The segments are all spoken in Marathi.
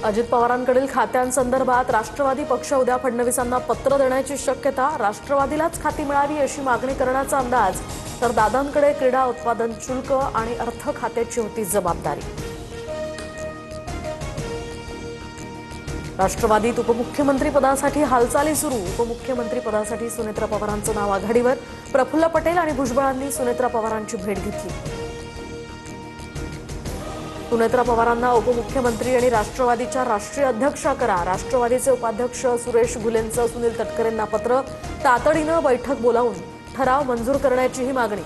अजित पवारांकडील खात्यांसंदर्भात राष्ट्रवादी पक्ष उद्या फडणवीसांना पत्र देण्याची शक्यता। राष्ट्रवादीलाच खाती मिळावी अशी मागणी करण्याचा अंदाज। तर दादांकडे क्रीडा उत्पादन शुल्क आणि अर्थ खात्याची होती जबाबदारी। राष्ट्रवादीत उपमुख्यमंत्री पदासाठी हालचाली सुरू। उपमुख्यमंत्री पदासाठी सुनेत्रा पवारांचं नाव आघाडीवर। प्रफुल्ल पटेल आणि भुजबळांनी सुनेत्रा पवारांची भेट घेतली। सुनेत्रा पवारांना उपमुख्यमंत्री आणि राष्ट्रवादीच्या राष्ट्रीय अध्यक्षा करा। राष्ट्रवादीचे उपाध्यक्ष सुरेश घुलेंचं सुनील तटकरेंना पत्र। तातडीनं बैठक बोलावून ठराव मंजूर करण्याचीही मागणी।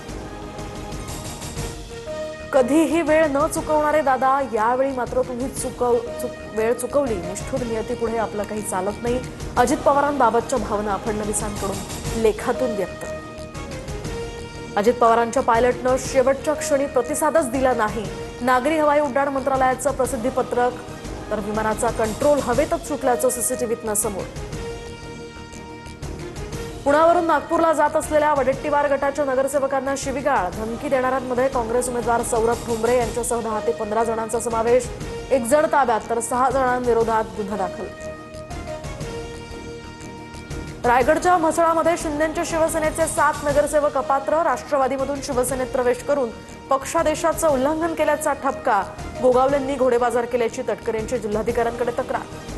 कधीही वेळ न चुकवणारे दादा, यावेळी मात्र तुम्ही वेळ चुकवली। निष्ठुर नियतीपुढे आपलं काही चालत नाही। अजित पवारांबाबतच्या भावना फडणवीसांकडून लेखातून व्यक्त। अजित पवारांच्या पायलटनं शेवटच्या क्षणी प्रतिसादच दिला नाही। नागरी हवाई उड्डाण मंत्रालयाचं प्रसिद्धीपत्रक। तर विमानाचा कंट्रोल हवेतच सुटल्याचं सीसीटीव्हीतनं समोर। पुण्यावरून नागपूरला जात असलेल्या वडेट्टीवार गटाच्या नगरसेवकांना शिवीगाळ। धमकी देणाऱ्यांमध्ये काँग्रेस उमेदवार सौरभ ठोंबरे यांच्यासह 10 ते 15 जणांचा समावेश। 1 जण ताब्यात तर 6 जणांविरोधात गुन्हा दाखल। रायगडच्या म्हसळामध्ये शिंदेंच्या शिवसेनेचे 7 नगरसेवक अपात्र। राष्ट्रवादीमधून शिवसेनेत प्रवेश करून पक्षादेशाचं उल्लंघन केल्याचा ठपका। गोगावलेंनी घोडेबाजार केल्याची तटकरेंची जिल्हाधिकाऱ्यांकडे तक्रार।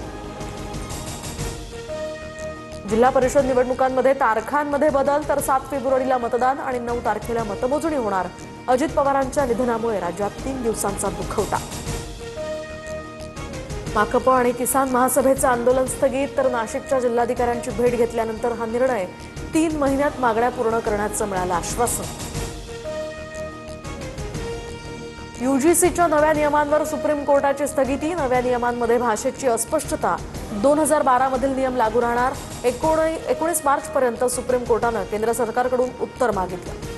जिल्हा परिषद निवडणुकांमध्ये तारखांमध्ये बदल। तर 7 फेब्रुवारीला मतदान आणि 9 तारखेला मतमोजणी होणार। अजित पवारांच्या निधनामुळे राज्यात 3 दिवसांचा दुखवटा। माकप आणि किसान महासभेचं आंदोलन स्थगित। तर नाशिकच्या जिल्हाधिकाऱ्यांची भेट घेतल्यानंतर हा निर्णय। 3 महिन्यात मागण्या पूर्ण करण्याचं मिळालं आश्वासन। यूजीसीच्या नव्या नियमांवर सुप्रीम कोर्टाची स्थगिती। नव्या नियमांमध्ये भाषेची अस्पष्टता। 2012 मधील नियम लागू राहणार। 19 मार्चपर्यंत सुप्रीम कोर्टानं केंद्र सरकारकडून उत्तर मागितलं।